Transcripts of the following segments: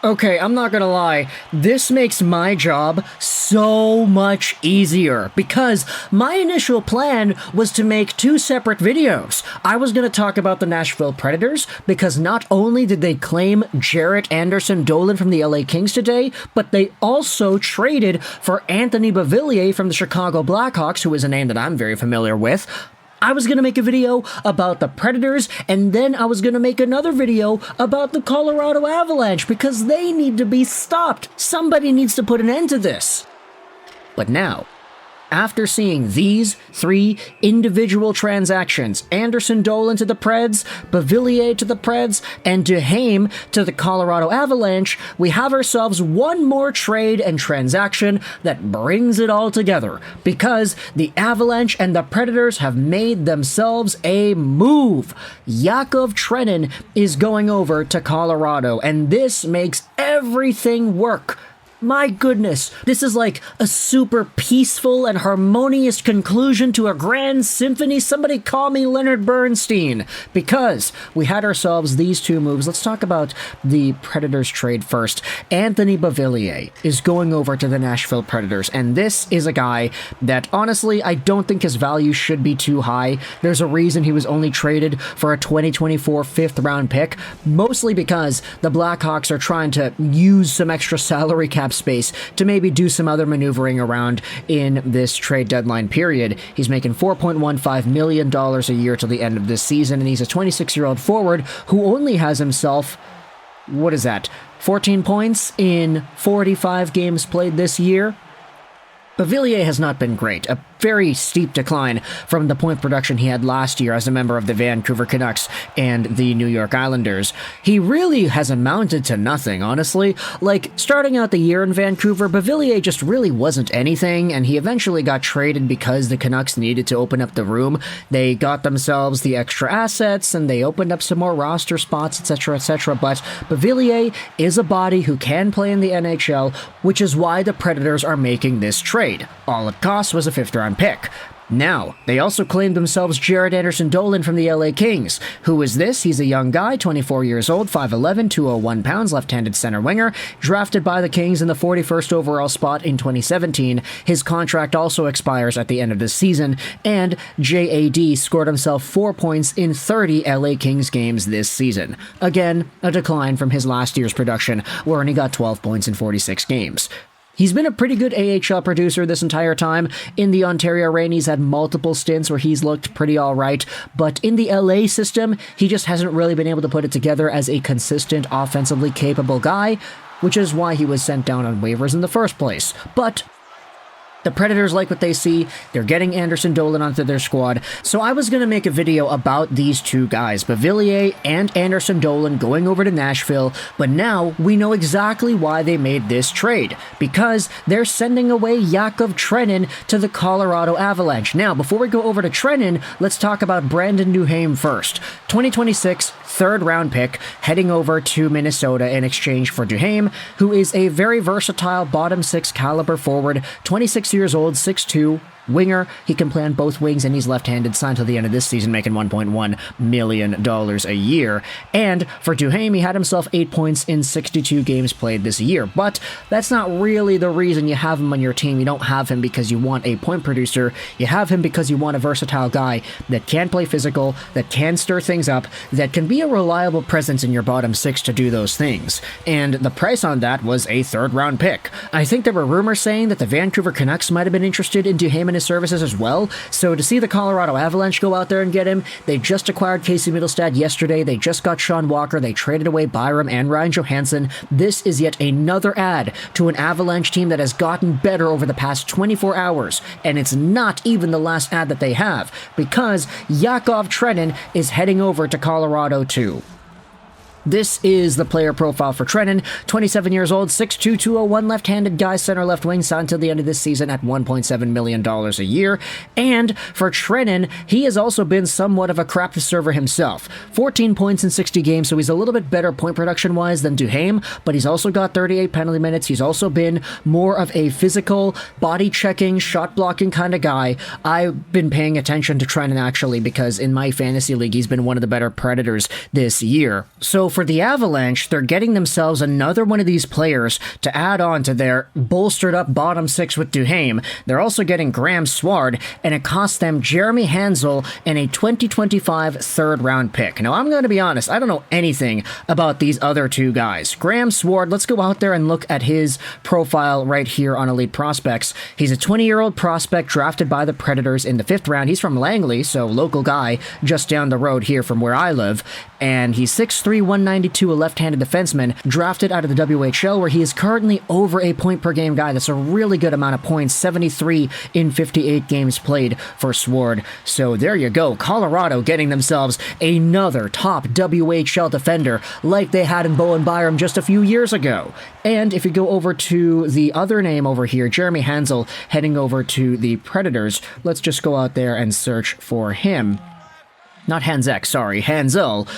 Okay, I'm not gonna lie, this makes my job so much easier because my initial plan was to make two separate videos. I was gonna talk about the Nashville Predators because not only did they claim Jaret Anderson-Dolan from the LA Kings today, but they also traded for Anthony Beauvillier from the Chicago Blackhawks, who is a name that I'm very familiar with. I was going to make a video about the Predators, and then I was going to make another video about the Colorado Avalanche, because they need to be stopped. Somebody needs to put an end to this. But now, after seeing these three individual transactions, Anderson-Dolan to the Preds, Beauvillier to the Preds, and Duhaime to the Colorado Avalanche, we have ourselves one more trade and transaction that brings it all together, because the Avalanche and the Predators have made themselves a move. Yakov Trenin is going over to Colorado, and this makes everything work. My goodness, this is like a super peaceful and harmonious conclusion to a grand symphony. Somebody call me Leonard Bernstein, because we had ourselves these two moves. Let's talk about the Predators trade first. Anthony Beauvillier is going over to the Nashville Predators, and this is a guy that honestly I don't think his value should be too high. There's a reason he was only traded for a 2024 fifth round pick, mostly because the Blackhawks are trying to use some extra salary cap space to maybe do some other maneuvering around in this trade deadline period. He's making $4.15 million a year till the end of this season, and he's a 26-year-old forward who only has himself, 14 points in 45 games played this year. Beauvillier has not been great, a very steep decline from the point production he had last year as a member of the Vancouver Canucks and the New York Islanders. He really has amounted to nothing, honestly. Like, starting out the year in Vancouver, Beauvillier just really wasn't anything, and he eventually got traded because the Canucks needed to open up the room. They got themselves the extra assets, and they opened up some more roster spots, etc., etc., but Beauvillier is a body who can play in the NHL, which is why the Predators are making this trade. All it cost was a fifth-round pick. Now, they also claimed themselves Jaret Anderson-Dolan from the LA Kings. Who is this? He's a young guy, 24 years old, 5'11", 201 pounds, left-handed center winger, drafted by the Kings in the 41st overall spot in 2017. His contract also expires at the end of this season, and JAD scored himself 4 points in 30 LA Kings games this season. Again, a decline from his last year's production, wherein he got 12 points in 46 games. He's been a pretty good AHL producer this entire time. In the Ontario Reign, he's had multiple stints where he's looked pretty alright, but in the LA system, he just hasn't really been able to put it together as a consistent, offensively capable guy, which is why he was sent down on waivers in the first place. But the Predators like what they see. They're getting Anderson-Dolan onto their squad. So I was going to make a video about these two guys, Beauvillier and Anderson-Dolan, going over to Nashville. But now we know exactly why they made this trade. Because they're sending away Yakov Trenin to the Colorado Avalanche. Now, before we go over to Trenin, let's talk about Brandon Duhaime first. 2026 third-round pick, heading over to Minnesota in exchange for Duhaime, who is a very versatile bottom-six caliber forward, 26 years old, 6'2", winger. He can play on both wings, and he's left-handed, signed till the end of this season, making $1.1 million a year. And for Duhaime, he had himself 8 points in 62 games played this year. But that's not really the reason you have him on your team. You don't have him because you want a point producer. You have him because you want a versatile guy that can play physical, that can stir things up, that can be a reliable presence in your bottom six to do those things. And the price on that was a third-round pick. I think there were rumors saying that the Vancouver Canucks might have been interested in Duhaime and his services as well, so to see the Colorado Avalanche go out there and get him, they just acquired Casey Mittelstadt yesterday, they just got Sean Walker, they traded away Byram and Ryan Johansson. This is yet another add to an Avalanche team that has gotten better over the past 24 hours, and it's not even the last add that they have, because Yakov Trenin is heading over to Colorado too. This is the player profile for Trenin, 27 years old, 6'2", 201, left-handed guy, center left wing, signed until the end of this season at $1.7 million a year. And for Trenin, he has also been somewhat of a craft server himself. 14 points in 60 games, so he's a little bit better point production-wise than Duhaime, but he's also got 38 penalty minutes. He's also been more of a physical, body-checking, shot-blocking kind of guy. I've been paying attention to Trenin, actually, because in my fantasy league, he's been one of the better Predators this year. So for the Avalanche, they're getting themselves another one of these players to add on to their bolstered up bottom six with Duhaime. They're also getting Graham Sward, and it costs them Jeremy Hansel and a 2025 third round pick. Now, I'm going to be honest, I don't know anything about these other two guys. Graham Sward, let's go out there and look at his profile right here on Elite Prospects. He's a 20-year-old prospect drafted by the Predators in the 5th round. He's from Langley, so local guy just down the road here from where I live. And he's 6'3", 192, a left-handed defenseman, drafted out of the WHL, where he is currently over a point-per-game guy. That's a really good amount of points, 73 in 58 games played for Sward. So there you go, Colorado getting themselves another top WHL defender like they had in Bowen Byram just a few years ago. And if you go over to the other name over here, Jeremy Hansel, heading over to the Predators, let's just go out there and search for him. Not Hanzek, sorry, Hansel.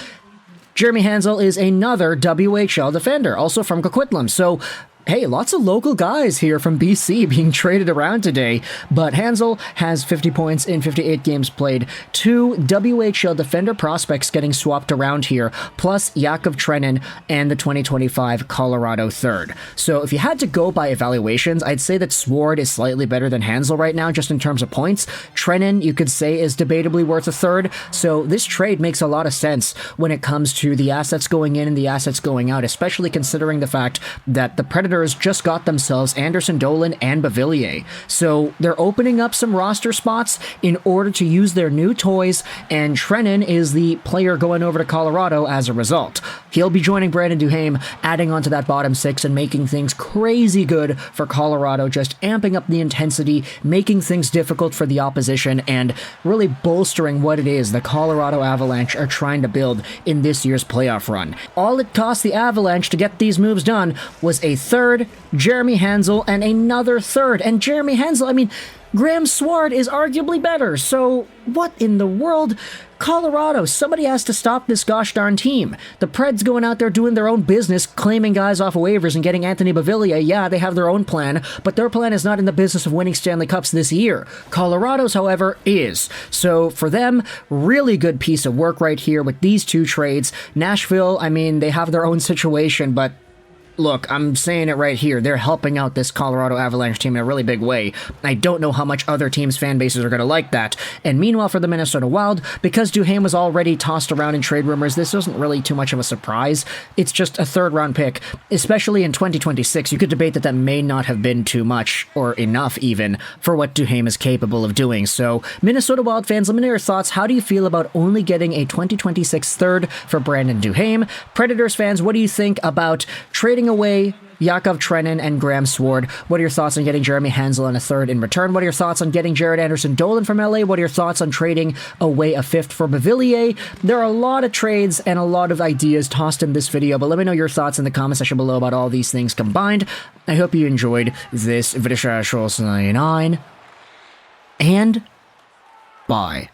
Jeremy Hansel is another WHL defender, also from Coquitlam. So, hey, lots of local guys here from BC being traded around today, but Hansel has 50 points in 58 games played. 2 WHL defender prospects getting swapped around here, plus Yakov Trenin and the 2025 Colorado third. So if you had to go by evaluations, I'd say that Sward is slightly better than Hansel right now, just in terms of points. Trenin, you could say, is debatably worth a third, so this trade makes a lot of sense when it comes to the assets going in and the assets going out, especially considering the fact that the Predators just got themselves Anderson-Dolan and Beauvillier. So they're opening up some roster spots in order to use their new toys, and Trenin is the player going over to Colorado as a result. He'll be joining Brandon Duhaime, adding onto that bottom six and making things crazy good for Colorado, just amping up the intensity, making things difficult for the opposition, and really bolstering what it is the Colorado Avalanche are trying to build in this year's playoff run. All it cost the Avalanche to get these moves done was a third, Jeremy Hansel, and another third. And Jeremy Hansel, I mean, Graham Sward is arguably better, so what in the world? Colorado, somebody has to stop this gosh darn team. The Preds going out there doing their own business, claiming guys off of waivers and getting Anthony Beauvillier. Yeah, they have their own plan, but their plan is not in the business of winning Stanley Cups this year. Colorado's, however, is. So for them, really good piece of work right here with these two trades. Nashville, I mean, they have their own situation, but look, I'm saying it right here. They're helping out this Colorado Avalanche team in a really big way. I don't know how much other teams' fan bases are going to like that. And meanwhile, for the Minnesota Wild, because Duhaime was already tossed around in trade rumors, this wasn't really too much of a surprise. It's just a third-round pick, especially in 2026. You could debate that may not have been too much, or enough even, for what Duhaime is capable of doing. So, Minnesota Wild fans, let me know your thoughts. How do you feel about only getting a 2026 third for Brandon Duhaime? Predators fans, what do you think about trading away Yakov Trenin and Graham Sward? What are your thoughts on getting Jeremy Hansel and a third in return? What are your thoughts on getting Jaret Anderson-Dolan from LA? What are your thoughts on trading away a fifth for Beauvillier? There are a lot of trades and a lot of ideas tossed in this video, but let me know your thoughts in the comment section below about all these things combined. I hope you enjoyed this video, and bye.